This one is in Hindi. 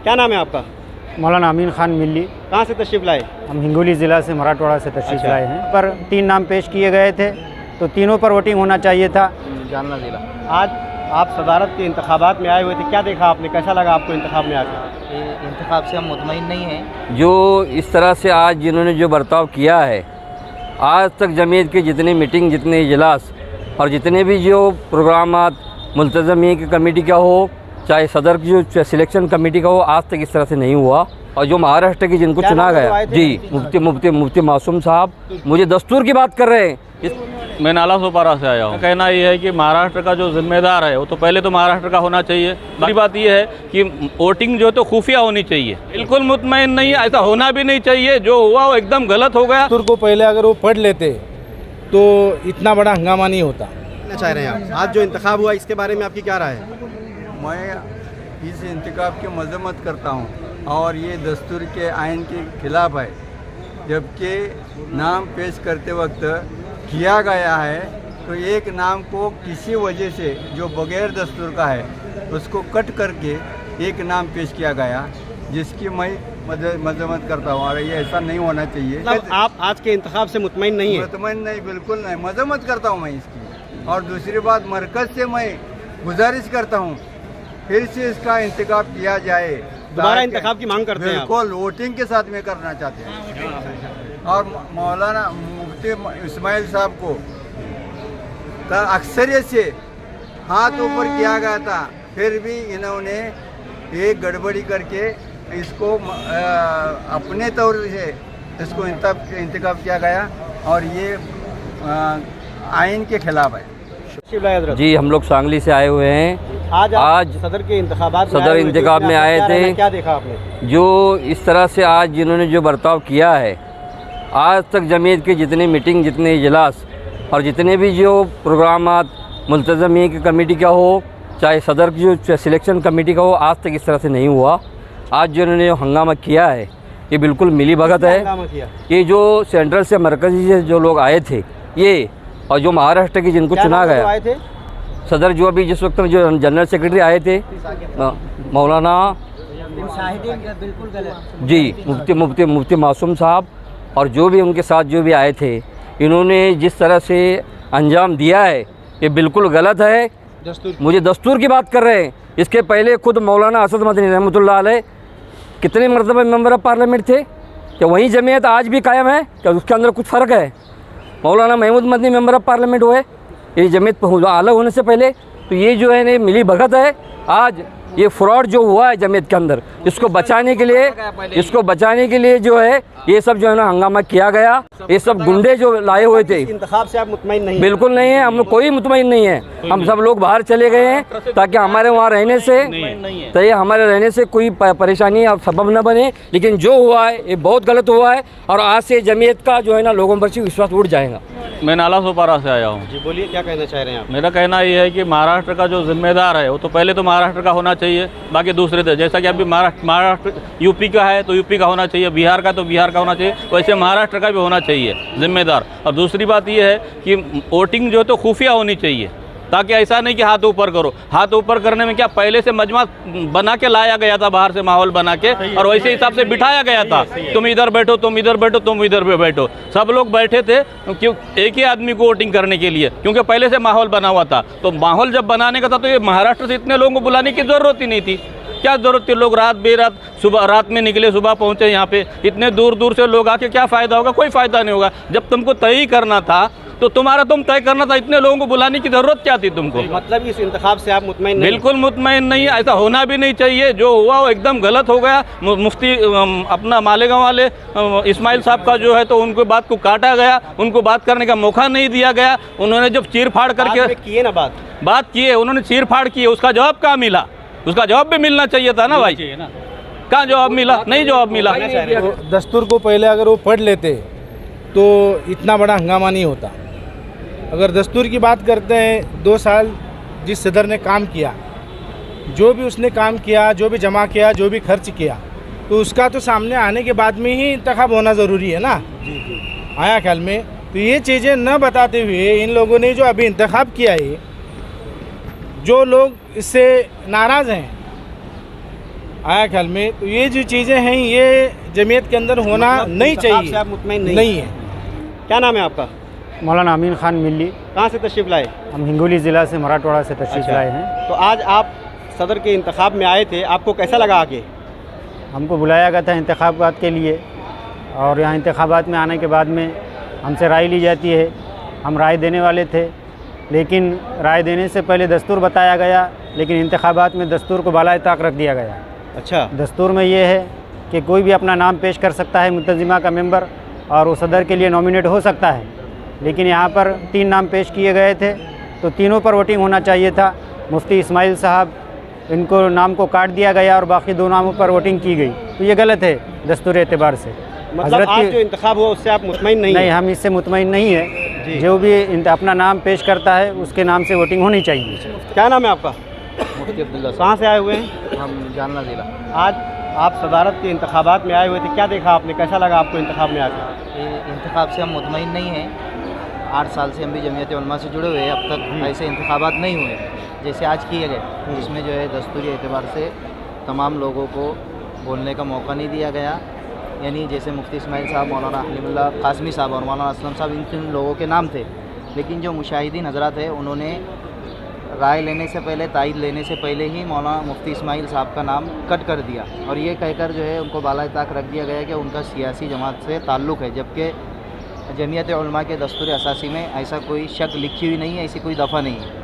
क्या नाम है आपका? मौलाना अमीन खान मिल्ली। कहाँ से तशरीफ़ लाए? हम हिंगोली ज़िला से मराठवाड़ा से तशरीफ़ अच्छा। लाए हैं। पर 3 नाम पेश किए गए थे तो तीनों पर वोटिंग होना चाहिए था। जालना ज़िला। आज आप सदारत के इंतखाबात में आए हुए थे, क्या देखा आपने, कैसा लगा आपको इंतखाब में आकर? इंतखाब से हम मुतमईन नहीं हैं। जो इस तरह से आज जिन्होंने जो बर्ताव किया है, आज तक जमीयत के जितने मीटिंग, जितने इजलास और जितने भी जो प्रोग्रामात मुल्तज़मी की कमेटी का हो, चाहे सदर की जो सिलेक्शन कमेटी का हो, आज तक इस तरह से नहीं हुआ। और जो महाराष्ट्र की जिनको चुना गया, जी मुफ्ती मासूम साहब, मुझे दस्तूर की बात कर रहे हैं। मैं नाला सोपारा से आया हूँ। कहना ये है कि महाराष्ट्र का जो जिम्मेदार है वो तो पहले तो महाराष्ट्र का होना चाहिए। बड़ी बात ये है कि वोटिंग जो तो खुफिया होनी चाहिए। बिल्कुल मुतमईन नहीं, ऐसा होना भी नहीं चाहिए। जो हुआ वो एकदम गलत हो गया। दस्तूर को पहले अगर वो पढ़ लेते तो इतना बड़ा हंगामा नहीं होता। चाह रहे हैं आप, आज जो इंतखाब हुआ इसके बारे में आपकी क्या राय है? मैं इस इंतखाब की मजम्मत करता हूँ और ये दस्तूर के आइन के खिलाफ है। जबकि नाम पेश करते वक्त किया गया है तो एक नाम को किसी वजह से जो बगैर दस्तूर का है उसको कट करके एक नाम पेश किया गया, जिसकी मैं मजम्मत करता हूँ और ये ऐसा नहीं होना चाहिए। मतलब आप आज के इंतखाब से मुतमईन नहीं है? मुतमईन नहीं, बिल्कुल नहीं, मजम्मत करता हूँ मैं इसकी। और दूसरी बात, मरकज़ से मैं गुजारिश करता हूँ फिर से इसका इंतखाब किया जाए। दोबारा इंतखाब की मांग करते हैं आप? बिल्कुल, वोटिंग के साथ में करना चाहते हैं। और मौलाना मुफ्ती इस्माइल साहब को का अक्सरियत से हाथ ऊपर किया गया था, फिर भी इन्होंने एक गड़बड़ी करके इसको अपने तौर से इसको इंतखाब किया गया और ये आइन के खिलाफ है। जी, हम लोग सांगली से आए हुए हैं। आज सदर के इंतखाब में आए थे। क्या देखा आपने? जो इस तरह से आज जिन्होंने जो बर्ताव किया है, आज तक जमीयत के जितने मीटिंग, जितने इजलास और जितने भी जो प्रोग्रामात मुल्तज़मी की कमेटी का हो, चाहे सदर की जो सिलेक्शन कमेटी का हो, आज तक इस तरह से नहीं हुआ। आज जिन्होंने हंगामा किया है ये बिल्कुल मिली भगत है। ये जो सेंट्रल से मरकज़ी से जो लोग आए थे ये, और जो महाराष्ट्र की जिनको चुना गया, आए थे सदर जो अभी जिस वक्त जो जनरल सेक्रेटरी आए थे मौलाना जी मुफ्ती मासूम साहब, और जो भी उनके साथ जो भी आए थे, इन्होंने जिस तरह से अंजाम दिया है ये बिल्कुल गलत है। मुझे दस्तूर की बात कर रहे हैं। इसके पहले खुद मौलाना असद मदनी रहमतुल्लाह अलैह कितने मरतबा मेंबर ऑफ पार्लियामेंट थे? क्या वही जमीयत आज भी कायम है? क्या उसके अंदर कुछ फ़र्क है? Maulana Mahmood Madani member of parliament हुए ये जमीयत अलग होने से पहले। तो ये जो है ना मिली भगत है। आज ये फ्रॉड जो हुआ है जमीयत के अंदर, इसको बचाने के लिए जो है ये सब जो है ना हंगामा किया गया। ये सब गुंडे जो लाए हुए थे। इंतखाब से आप मुतमईन नहीं? बिल्कुल नहीं है, हम लोग कोई मुतमईन नहीं है। हम सब लोग बाहर चले गए हैं ताकि हमारे वहाँ रहने से कोई परेशानी और सबब न बने। लेकिन जो हुआ है ये बहुत गलत हुआ है और आज से जमीयत का जो है ना लोगों पर विश्वास उठ जाएगा। मैं नाला सोपारा से आया हूँ। जी बोलिए, क्या कहना चाह रहे हैं आप? मेरा कहना ये है कि महाराष्ट्र का जो जिम्मेदार है वो तो पहले तो महाराष्ट्र का होना चाहिए, बाकी दूसरे थे। जैसा कि अभी महाराष्ट्र यूपी का है तो यूपी का होना चाहिए, बिहार का तो बिहार का होना चाहिए, वैसे महाराष्ट्र का भी होना चाहिए जिम्मेदार। और दूसरी बात ये है कि वोटिंग जो है तो खुफिया होनी चाहिए, ताकि ऐसा नहीं कि हाथ ऊपर करो। हाथ ऊपर करने में क्या, पहले से मजमा बना के लाया गया था बाहर से, माहौल बना के, और वैसे हिसाब से बिठाया गया था। तुम इधर बैठो, तुम इधर बैठो, तुम इधर पे बैठो। सब लोग बैठे थे क्यों? एक ही आदमी को वोटिंग करने के लिए, क्योंकि पहले से माहौल बना हुआ था। तो माहौल जब बनाने का था तो ये महाराष्ट्र से इतने लोगों को बुलाने की ज़रूरत ही नहीं थी। क्या ज़रूरत थी? लोग रात बेरात सुबह रात में निकले, सुबह पहुँचे यहाँ पे। इतने दूर दूर से लोग आके क्या फ़ायदा होगा? कोई फ़ायदा नहीं होगा। जब तुमको तय ही करना था तो तुम तय करना था। इतने लोगों को बुलाने की ज़रूरत क्या थी तुमको? मतलब इस इंतखाब से आप मुतमईन नहीं? बिल्कुल मुतमईन नहीं, ऐसा होना भी नहीं चाहिए। जो हुआ वो एकदम गलत हो गया। मुफ्ती अपना मालेगांव वाले इस्माइल साहब का जो है तो उनको बात को काटा गया, उनको बात करने का मौका नहीं दिया गया। उन्होंने जब चीर फाड़ करके किए ना बात किए, उन्होंने चीर फाड़ किए, उसका जवाब कहाँ मिला? उसका जवाब भी मिलना चाहिए था ना भाई। कहाँ जवाब मिला? नहीं जवाब मिला। दस्तूर को पहले अगर वो पढ़ लेते तो इतना बड़ा हंगामा नहीं होता। अगर दस्तूर की बात करते हैं, 2 साल जिस सदर ने काम किया, जो भी उसने काम किया, जो भी जमा किया, जो भी खर्च किया, तो उसका तो सामने आने के बाद में ही इंतखाब होना ज़रूरी है ना। आया ख्याल में? तो ये चीज़ें न बताते हुए इन लोगों ने जो अभी इंतखाब किया है, जो लोग इससे नाराज़ हैं आया ख्याल में, तो ये जो चीज़ें हैं ये जमीयत के अंदर होना मतलब नहीं इंतखाब चाहिए। से आप मुतमईन नहीं है। क्या नाम है आपका? मौलाना अमीन खान मिल्ली। कहाँ से तशरीफ़ लाए? हम हिंगोली ज़िला से मराठवाड़ा से तशरीफ़ अच्छा। लाए हैं। तो आज आप सदर के इंतखाब में आए थे, आपको कैसा लगा आके? हमको बुलाया गया था इंतखाबात के लिए, और यहाँ इंतखाबात में आने के बाद में हमसे राय ली जाती है। हम राय देने वाले थे, लेकिन राय देने से पहले दस्तूर बताया गया, लेकिन इंतखाबात में दस्तूर को बालाए ताक रख दिया गया। अच्छा, दस्तूर में ये है कि कोई भी अपना नाम पेश कर सकता है मुंतज़िमा का मेंबर, और वो सदर के लिए नॉमिनेट हो सकता है। लेकिन यहाँ पर 3 नाम पेश किए गए थे, तो तीनों पर वोटिंग होना चाहिए था। मुफ्ती इस्माइल साहब, इनको नाम को काट दिया गया और बाकी 2 नामों पर वोटिंग की गई, तो ये गलत है दस्तूरी एतबार से। मतलब आज जो इंतखाब हुआ उससे आप मुतमईन नहीं नहीं, हैं? हम इससे मुतमईन नहीं जी। है। जो भी अपना नाम पेश करता है उसके नाम से वोटिंग होनी चाहिए। क्या नाम है आपका? मुफ्ती अब्दुल्ला कहाँ से आए हुए हैं? हम जालना ज़िला। आज आप सदारत के इंतखाबात में आए हुए थे, क्या देखा आपने, कैसा लगा आपको इंतखाब में आकर? ये इंतखाब से हम मुतमईन नहीं हैं। 8 साल से हम भी जमीयत उलमा से जुड़े हुए हैं। अब तक ऐसे इंतखाबात नहीं हुए जैसे आज किए गए। इसमें जो है दस्तूरी एतबार से तमाम लोगों को बोलने का मौका नहीं दिया गया। यानी जैसे मुफ्ती इस्माइल साहब, मौलाना हलीमुल्लाह कासमी साहब और मौलाना असलम साहब, इन 3 लोगों के नाम थे। लेकिन जो मुशाहिदीन हजरात है उन्होंने राय लेने से पहले, तायद लेने से पहले ही मौलाना मुफ्ती इस्माइल साहब का नाम कट कर दिया, और ये कहकर जो है उनको बाला ताक रख दिया गया कि उनका सियासी जमात से ताल्लुक़ है। जबकि जमीयत उलमा के दस्तूर असासी में ऐसा कोई शक लिखी हुई नहीं है, ऐसी कोई दफ़ा नहीं है।